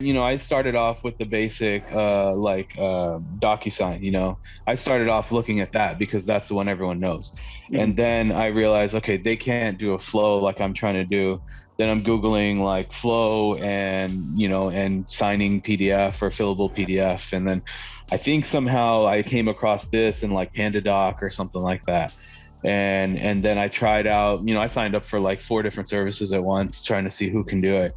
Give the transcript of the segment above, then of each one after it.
I started off with the basic DocuSign. I started off looking at that because that's the one everyone knows. And Mhm. then I realized, okay, they can't do a flow like I'm trying to do. Then I'm Googling like flow and signing PDF or fillable PDF. And then I think somehow I came across this in like PandaDoc or something like that. And then I tried out, I signed up for like 4 different services at once, trying to see who can do it.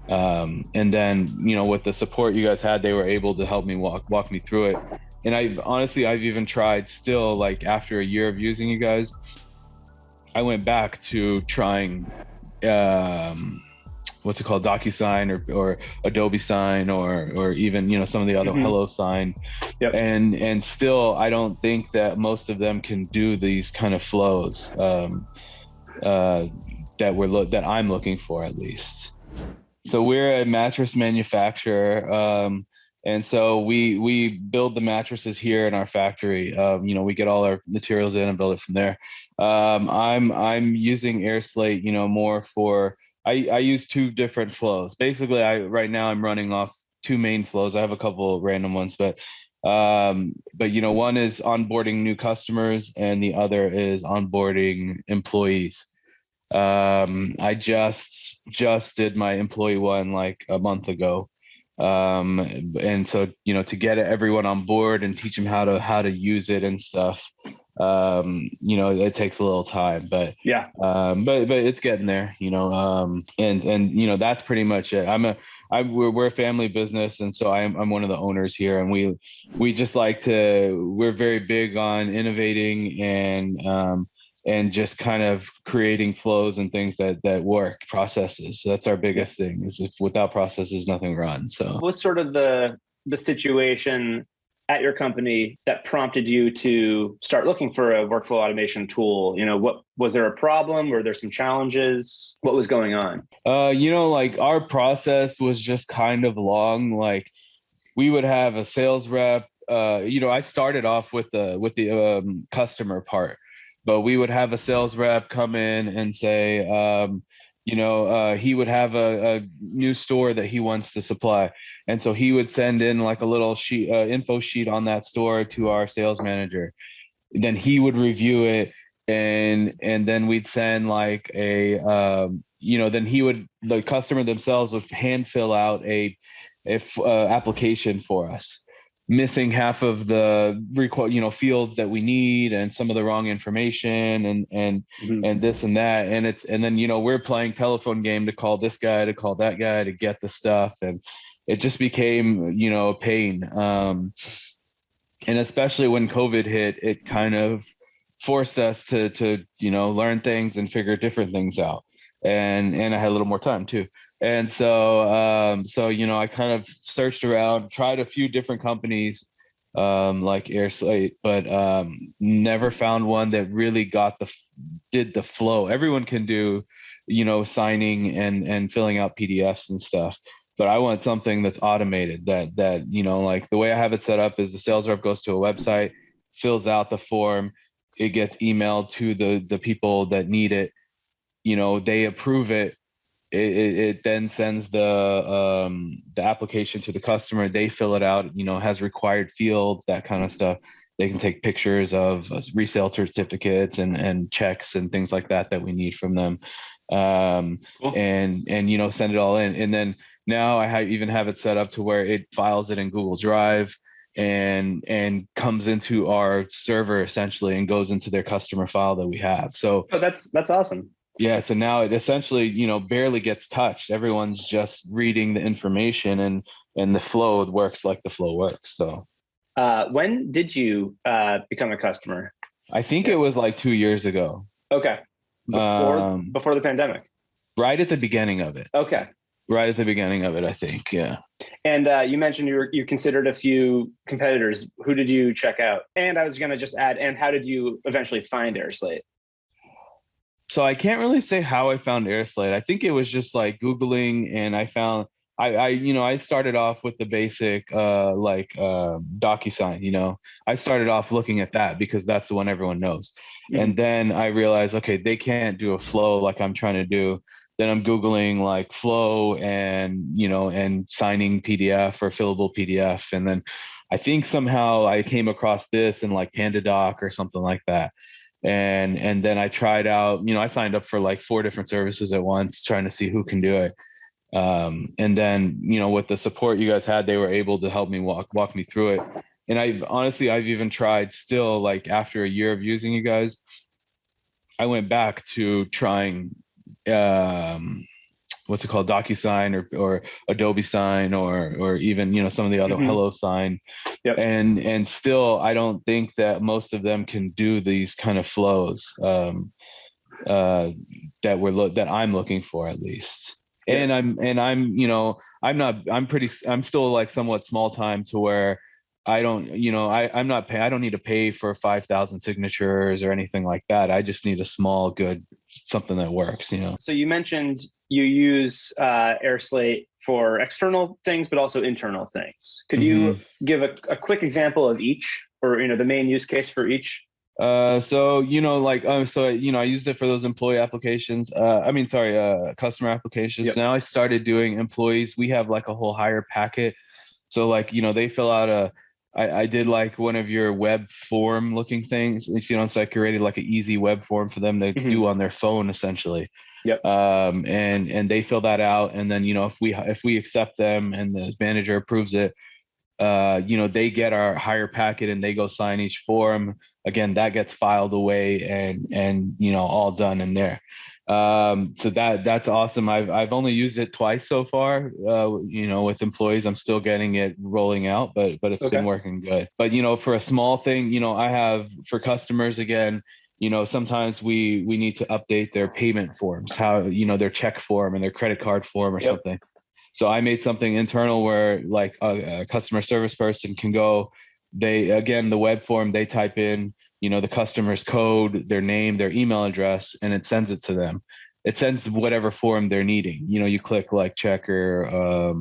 And then with the support you guys had, they were able to help me walk me through it. And I've even tried still, like after a year of using you guys, I went back to trying um what's it called, DocuSign or Adobe Sign or even some of the other Mhm. Hello Sign. Yep. And still I don't think that most of them can do these kind of flows uh that I'm looking for, at least. So we're a mattress manufacturer, and so we build the mattresses here in our factory. We get all our materials in and build it from there. I'm using airSlate, more for I use 2 different flows. Basically, I right now I'm running off 2 main flows. I have a couple of random ones, but one is onboarding new customers, and the other is onboarding employees. I just did my employee one like a month ago. And so, to get everyone on board and teach them how to use it and stuff, it takes a little time, but Yeah. but it's getting there, and that's pretty much it. We're a family business, and so I'm one of the owners here, and we just we're very big on innovating and just kind of creating flows and things that work, processes. So that's our Yeah. biggest thing, is if without processes nothing runs. So What's sort of the situation at your company that prompted you to start looking for a workflow automation tool? What was there a problem? Were there some challenges? What was going on? like our process was just kind of long. Like we would have a sales rep. I started off with the customer part, but we would have a sales rep come in and say, he would have a new store that he wants to supply, and so he would send in like a little sheet, info sheet on that store to our sales manager. Then he would review it, and then we'd send like then the customer themselves would hand fill out a application for us, missing half of the fields that we need, and some of the wrong information, and Mhm. this and that, and then we're playing telephone game to call this guy, to call that guy, to get the stuff, and it just became a pain. And especially when COVID hit, it kind of forced us to learn things and figure different things out. And I had a little more time too. And so I kind of searched around, tried a few different companies, like airSlate, but never found one that really did the flow. Everyone can do signing and filling out PDFs and stuff, but I want something that's automated, that like the way I have it set up is the sales rep goes to a website, fills out the form, it gets emailed to the people that need it, they approve it. It then sends the application to the customer. They fill it out, has required fields, that kind of stuff. They can take pictures of resale certificates and checks and things like that we need from them, um, Cool. and send it all in. And then now even have it set up to where it files it in Google Drive and comes into our server essentially, and goes into their customer file that we have. So Oh, that's awesome. yeah, so now it essentially, barely gets touched. Everyone's just reading the information, and the flow works like the flow works. So When did you become a customer? I think it Yeah. was like 2 years ago. Okay. Before Um, before the pandemic. right at the beginning of it. Okay. Right at the beginning of it, I think. Yeah. And you mentioned you considered a few competitors. Who did you check out? And I was going to just add, and how did you eventually find airSlate? So I can't really say how I found airSlate. I think it was just like Googling, and I found I started off with the basic DocuSign. I started off looking at that because that's the one everyone knows. And Mhm. then I realized, okay, they can't do a flow like I'm trying to do. then I'm Googling like flow and, and signing PDF or fillable PDF. And then I think somehow I came across this in like PandaDoc or something like that. And then I tried out, I signed up for like 4 different services at once, trying to see who can do it. And then, with the support you guys had, they were able to help me walk me through it. And I've even tried still, like after a year of using you guys, I went back to trying, what's it called, DocuSign or Adobe Sign or even, some of the other Hello Sign. Yep. And still, I don't think that most of them can do these kind of flows that that I'm looking for, at least. Yeah. And I'm still like somewhat small time to where I don't, I don't need to pay for 5,000 signatures or anything like that. I just need a small, good, something that works, So you mentioned you use airSlate for external things, but also internal things. Could you give a quick example of each, or, the main use case for each? So I used it for those employee applications. Customer applications. Yep. Now I started doing employees. We have like a whole hire packet. So like, they fill out I did like one of your web form looking things. You see, so I created like an easy web form for them to do on their phone, essentially. Yep. And they fill that out, and then, if we accept them and the manager approves it, they get our hire packet and they go sign each form. Again, that gets filed away and all done in there. So that's awesome. I've only used it twice so far. With employees, I'm still getting it rolling out, but it's been working good. But for a small thing, I have for customers, again, sometimes we need to update their payment forms, how their check form and their credit card form or something. So I made something internal where like a customer service person can go, the web form, they type in, the customer's code, their name, their email address, and it sends it to them. It sends whatever form they're needing. You click like check or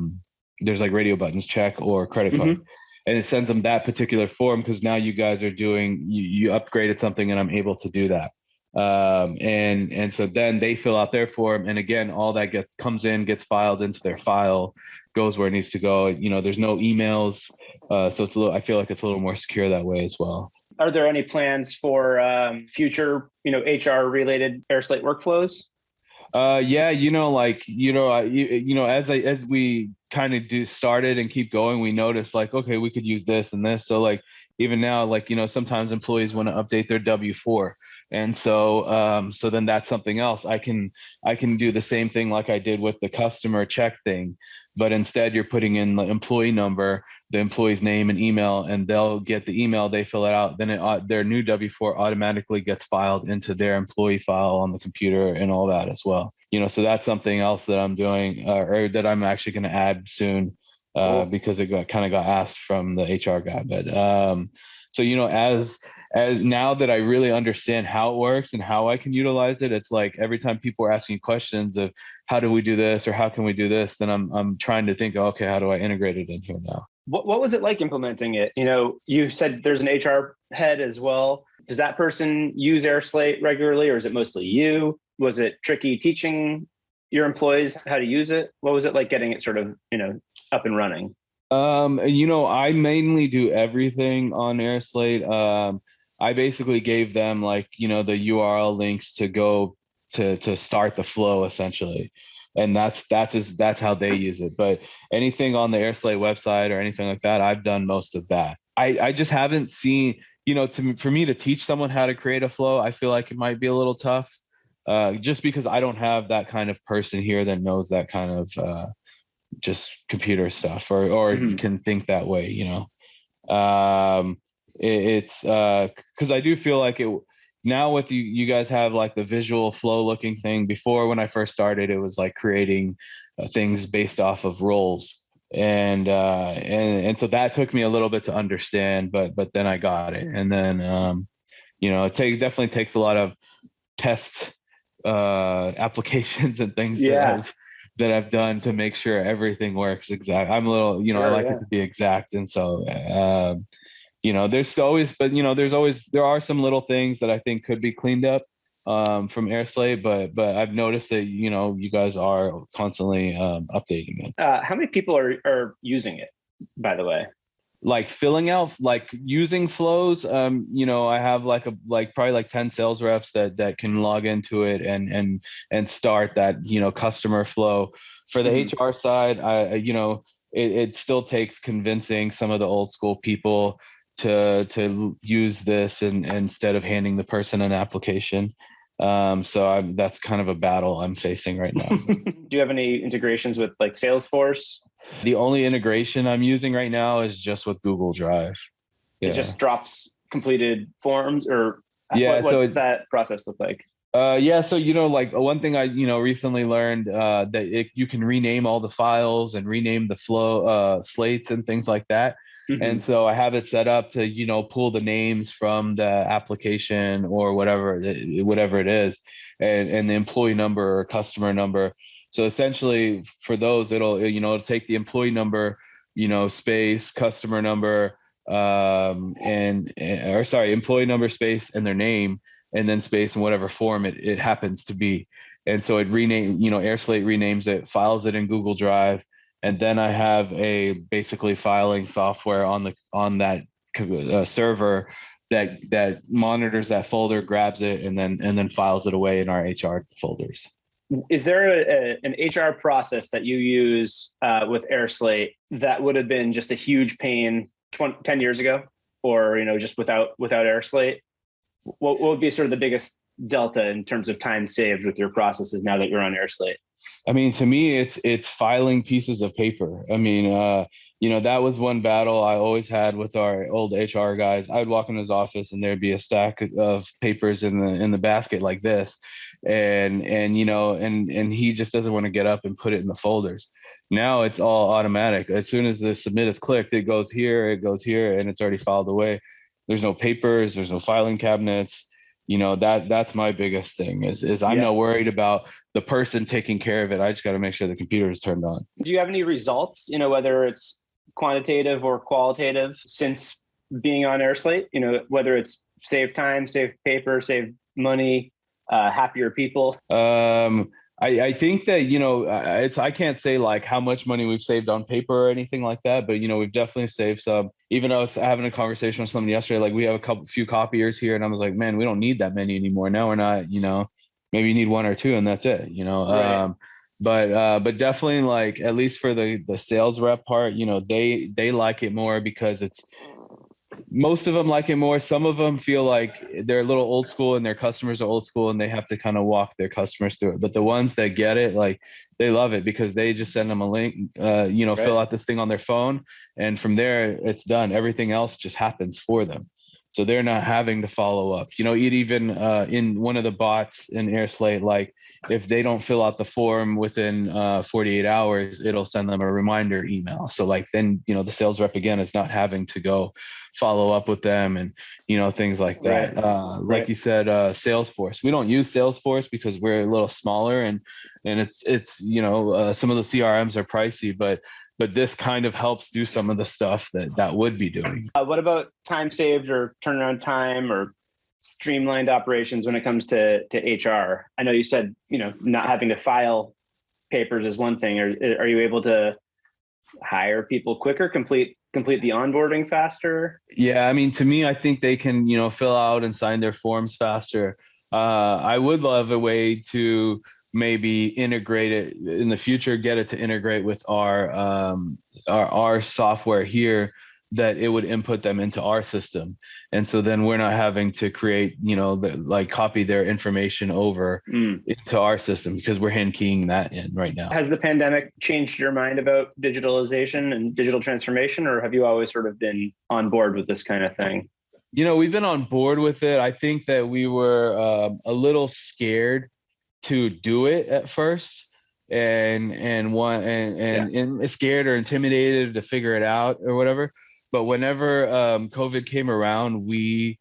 there's like radio buttons, check or credit card. And it sends them that particular form because now you guys are doing, you upgraded something and I'm able to do that. And so then they fill out their form, and again, all that comes in, gets filed into their file, goes where it needs to go. There's no emails, so I feel like it's a little more secure that way as well. Are there any plans for future, HR related airSlate workflows? Yeah, as we kind of started and keep going, we noticed like, okay, we could use this and this. So like even now, like, sometimes employees want to update their W-4. And so then that's something else. I can do the same thing like I did with the customer check thing, but instead you're putting in the employee number, the employee's name and email, and they'll get the email, they fill it out, then their new W-4 automatically gets filed into their employee file on the computer and all that as well. So that's something else that I'm doing, or that I'm actually going to add soon, because it got asked from the HR guy. But so as now that I really understand how it works and how I can utilize it, it's like every time people are asking questions of how do we do this or how can we do this, then I'm trying to think, okay, how do I integrate it in here now? What was it like implementing it? You said there's an HR head as well. Does that person use airSlate regularly, or is it mostly you? Was it tricky teaching your employees how to use it? What was it like getting it sort of, up and running? I mainly do everything on airSlate. I basically gave them like, the URL links to go to start the flow essentially. And that's how they use it. But anything on the airSlate website or anything like that, I've done most of that. I just haven't seen, for me to teach someone how to create a flow, I feel like it might be a little tough, just because I don't have that kind of person here that knows that kind of just computer stuff or can think that way, it's because I do feel like it now with you guys have like the visual flow looking thing. Before, when I first started, it was like creating things based off of roles, and so that took me a little bit to understand, but then I got it. And then it definitely takes a lot of test applications and things that I've done to make sure everything works exact. I'm a little, I like it to be exact. And so, there are some little things that I think could be cleaned up. from airSlate, but I've noticed that, you guys are constantly updating it. How many people are using it, by the way? Like filling out, like using flows, I have probably like 10 sales reps that can log into it and start that, customer flow. For the HR side, it still takes convincing some of the old school people to use this, and instead of handing the person an application. That's kind of a battle I'm facing right now. Do you have any integrations with like Salesforce? The only integration I'm using right now is just with Google Drive. It just drops completed forms, or Yeah, what's that process look like? Yeah, so like one thing I recently learned, that you can rename all the files and rename the flow slates and things like that. And so I have it set up to pull the names from the application or whatever it is, and the employee number or customer number. So essentially for those, it'll take the employee number, space customer number, employee number space and their name, and then space in whatever form it happens to be. And so it airSlate renames it, files it in Google Drive, and then I have a basically filing software on that server that monitors that folder, grabs it, and then files it away in our HR folders. Is there an HR process that you use with airSlate that would have been just a huge pain 10 years ago, or just without airSlate? What would be sort of the biggest delta in terms of time saved with your processes now that you're on airSlate? I mean, to me, it's filing pieces of paper. I mean, that was one battle I always had with our old HR guys. I would walk in his office and there'd be a stack of papers in the basket like this, and he just doesn't want to get up and put it in the folders. Now it's all automatic. As soon as the submit is clicked, it goes here, and it's already filed away. There's no papers, there's no filing cabinets. That's my biggest thing is I'm not worried about the person taking care of it. I just got to make sure the computer is turned on. Do you have any results, whether it's quantitative or qualitative, since being on airSlate, whether it's save time, save paper, save money, happier people? I think that, I can't say like how much money we've saved on paper or anything like that, but we've definitely saved some. Even I was having a conversation with someone yesterday, like we have few copiers here, and I was like, man, we don't need that many anymore. Now we're not, maybe you need one or two and that's it, Right. But definitely, like, at least for the sales rep part, they like it more because most of them like it more. Some of them feel like they're a little old school and their customers are old school and they have to kind of walk their customers through it. But the ones that get it, like, they love it because they just send them a link, Right. Fill out this thing on their phone, and from there it's done. Everything else just happens for them. So they're not having to follow up. It even in one of the bots in airSlate, like if they don't fill out the form within 48 hours, it'll send them a reminder email. So like then, the sales rep again is not having to go follow up with them and, things like that. Right. Like you said, Salesforce. We don't use Salesforce because we're a little smaller and it's some of the CRMs are pricey, but this kind of helps do some of the stuff that would be doing. What about time saved or turnaround time or streamlined operations when it comes to HR? I know you said, not having to file papers is one thing. Are you able to hire people quicker, complete the onboarding faster? Yeah, I mean, to me, I think they can, fill out and sign their forms faster. I would love a way to maybe integrate it in the future, get it to integrate with our software here, that it would input them into our system. And so then we're not having to create, copy their information over into our system because we're hand keying that in right now. Has the pandemic changed your mind about digitalization and digital transformation, or have you always sort of been on board with this kind of thing? We've been on board with it. I think that we were a little scared to do it at first, and scared or intimidated to figure it out or whatever. But whenever COVID came around, we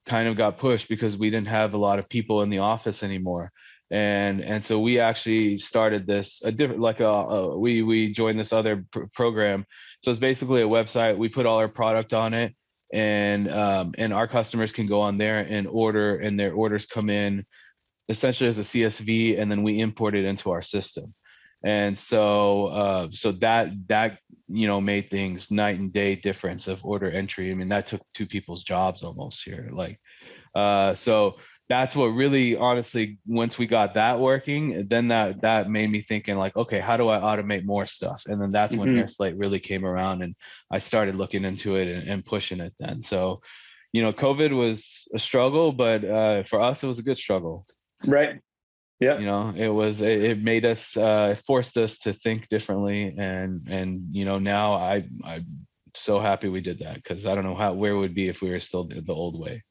kind of got pushed because we didn't have a lot of people in the office anymore. And so we actually started this we joined this other program. So it's basically a website. We put all our product on it, and our customers can go on there and order, and their orders come in essentially as a CSV, and then we import it into our system. And so that made things night and day difference of order entry. I mean, that took two people's jobs almost here. Like, so that's what really, honestly, once we got that working, then that made me thinking like, okay, how do I automate more stuff? And then that's when airSlate really came around, and I started looking into it and pushing it then. So, COVID was a struggle, but for us, it was a good struggle. Right. Yeah. It made us, it forced us to think differently. And now I'm so happy we did that, because I don't know where it would be if we were still the old way.